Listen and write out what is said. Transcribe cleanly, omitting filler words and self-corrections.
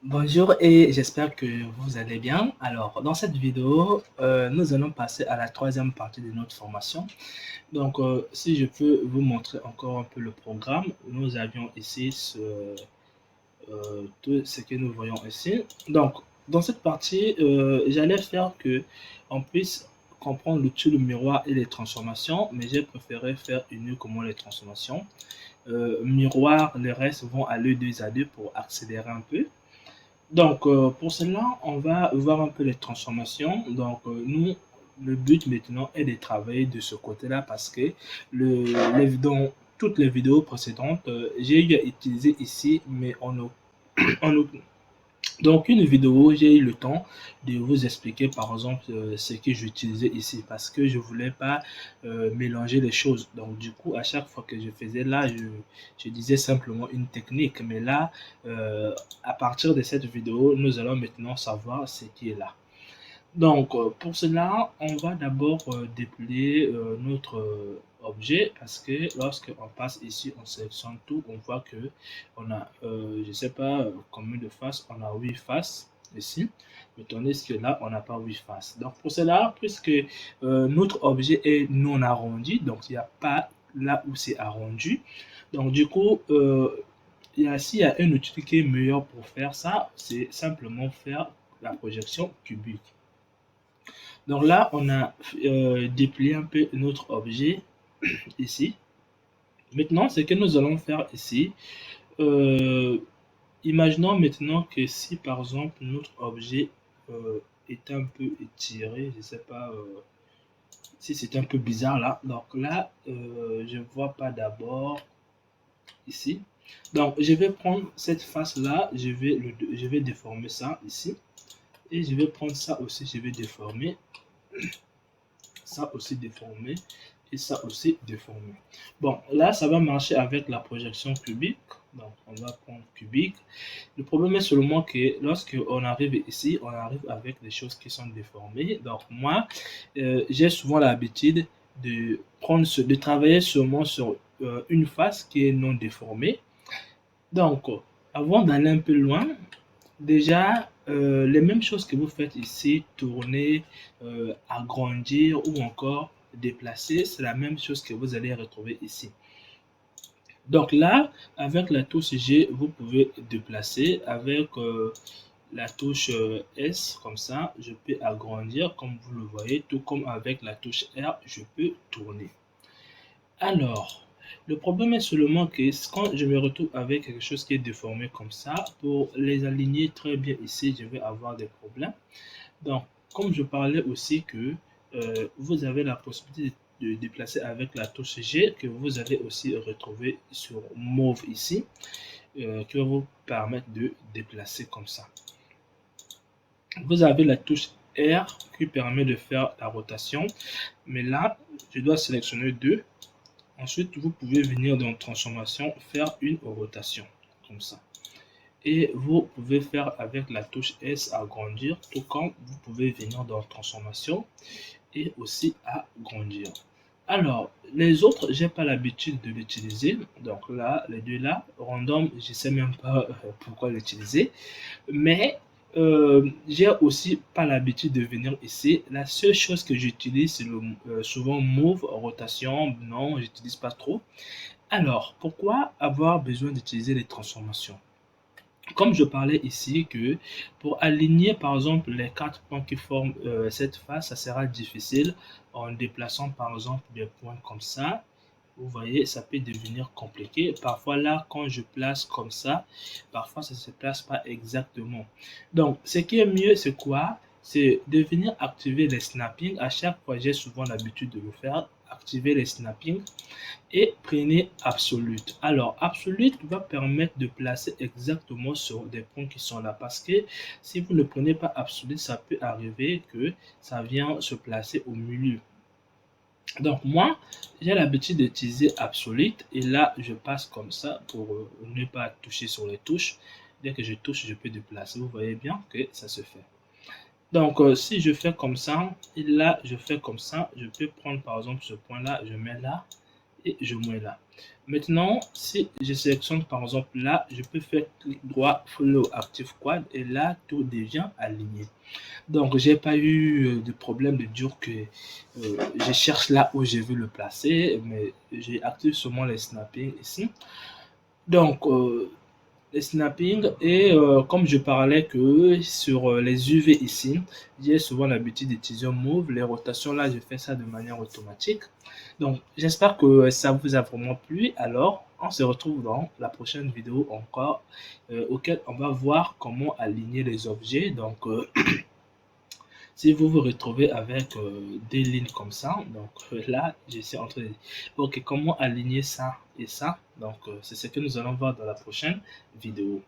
Bonjour et j'espère que vous allez bien. Alors, dans cette vidéo, nous allons passer à la troisième partie de notre formation. Donc, si je peux vous montrer encore un peu le programme, nous avions ici tout ce que nous voyons ici. Donc, dans cette partie, j'allais faire que on puisse comprendre l'outil du miroir et les transformations, mais j'ai préféré faire uniquement les transformations. Miroir, le reste vont aller deux à deux pour accélérer un peu. Donc, pour cela, on va voir un peu les transformations. Donc, nous, le but maintenant est de travailler de ce côté-là parce que dans toutes les vidéos précédentes, j'ai utilisé ici, mais on donc, une vidéo, j'ai eu le temps de vous expliquer, par exemple, ce que j'utilisais ici parce que je voulais pas mélanger les choses. Donc, du coup, à chaque fois que je faisais là, je disais simplement une technique. Mais là, à partir de cette vidéo, nous allons maintenant savoir ce qui est là. Donc, pour cela, on va d'abord déployer notre objet parce que lorsque on passe ici, on sélectionne tout, on voit que on a, je ne sais pas combien de faces, on a 8 faces ici, mais tandis que là, on n'a pas 8 faces. Donc, pour cela, puisque notre objet est non arrondi, donc il n'y a pas là où c'est arrondi, donc du coup, s'il y a un outil qui est meilleur pour faire ça, c'est simplement faire la projection cubique. Donc là, on a déplié un peu notre objet ici. Maintenant, ce que nous allons faire ici, euh, imaginons maintenant que si par exemple notre objet est un peu étiré, je ne sais pas si c'est un peu bizarre là. Donc là, je ne vois pas d'abord ici. Donc je vais prendre cette face là, je vais déformer ça ici. Et je vais prendre ça aussi, je vais déformer. Ça aussi déformé et ça aussi déformé. Bon, là, ça va marcher avec la projection cubique. Donc, on va prendre cubique. Le problème est seulement que lorsque on arrive ici, on arrive avec des choses qui sont déformées. Donc, moi, j'ai souvent l'habitude de travailler seulement sur une face qui est non déformée. Donc, avant d'aller un peu loin, déjà, les mêmes choses que vous faites ici, tourner, agrandir ou encore déplacer, c'est la même chose que vous allez retrouver ici. Donc là, avec la touche G, vous pouvez déplacer. Avec la touche S, comme ça, je peux agrandir, comme vous le voyez, tout comme avec la touche R, je peux tourner. Alors, le problème est seulement que quand je me retrouve avec quelque chose qui est déformé comme ça, pour les aligner très bien ici, je vais avoir des problèmes. Donc, comme je parlais aussi que vous avez la possibilité de déplacer avec la touche G que vous allez aussi retrouver sur Move ici, qui va vous permettre de déplacer comme ça. Vous avez la touche R qui permet de faire la rotation, mais là, je dois sélectionner 2. Ensuite, vous pouvez venir dans transformation, faire une rotation, comme ça. Et vous pouvez faire avec la touche S agrandir, tout comme vous pouvez venir dans transformation et aussi agrandir. Alors, les autres, j'ai pas l'habitude de l'utiliser. Donc là, les deux là, random, je sais même pas pourquoi l'utiliser. Mais j'ai aussi pas l'habitude de venir ici. La seule chose que j'utilise, c'est souvent Move, rotation. Non, j'utilise pas trop. Alors, pourquoi avoir besoin d'utiliser les transformations? Comme je parlais ici que pour aligner par exemple les 4 points qui forment cette face, ça sera difficile en déplaçant par exemple des points comme ça. Vous voyez, ça peut devenir compliqué. Parfois là, quand je place comme ça, parfois ça ne se place pas exactement. Donc, ce qui est mieux, c'est quoi? C'est de venir activer les snapping. À chaque fois, j'ai souvent l'habitude de le faire. Activer les snapping et prenez Absolute. Alors, Absolute va permettre de placer exactement sur des points qui sont là. Parce que si vous ne prenez pas Absolute, ça peut arriver que ça vient se placer au milieu. Donc, moi, j'ai l'habitude d'utiliser Absolute. Et là, je passe comme ça pour ne pas toucher sur les touches. Dès que je touche, je peux déplacer. Vous voyez bien que ça se fait. Donc, si je fais comme ça, et là, je fais comme ça, je peux prendre par exemple ce point-là, je mets là, et je mets là. Maintenant, si je sélectionne par exemple là, je peux faire clic droit, Flow Active Quad et là, tout devient aligné. Donc, j'ai pas eu de problème de dire que je cherche là où je veux le placer, mais j'ai activé seulement les snapping ici. Donc, les snapping et comme je parlais que sur les UV ici, j'ai souvent l'habitude d'utiliser Move. Les rotations là, je fais ça de manière automatique. Donc, j'espère que ça vous a vraiment plu. Alors, on se retrouve dans la prochaine vidéo encore, auquel on va voir comment aligner les objets. Donc, si vous vous retrouvez avec des lignes comme ça, donc là, je suis en train de dire, ok, comment aligner ça et ça? Donc, c'est ce que nous allons voir dans la prochaine vidéo.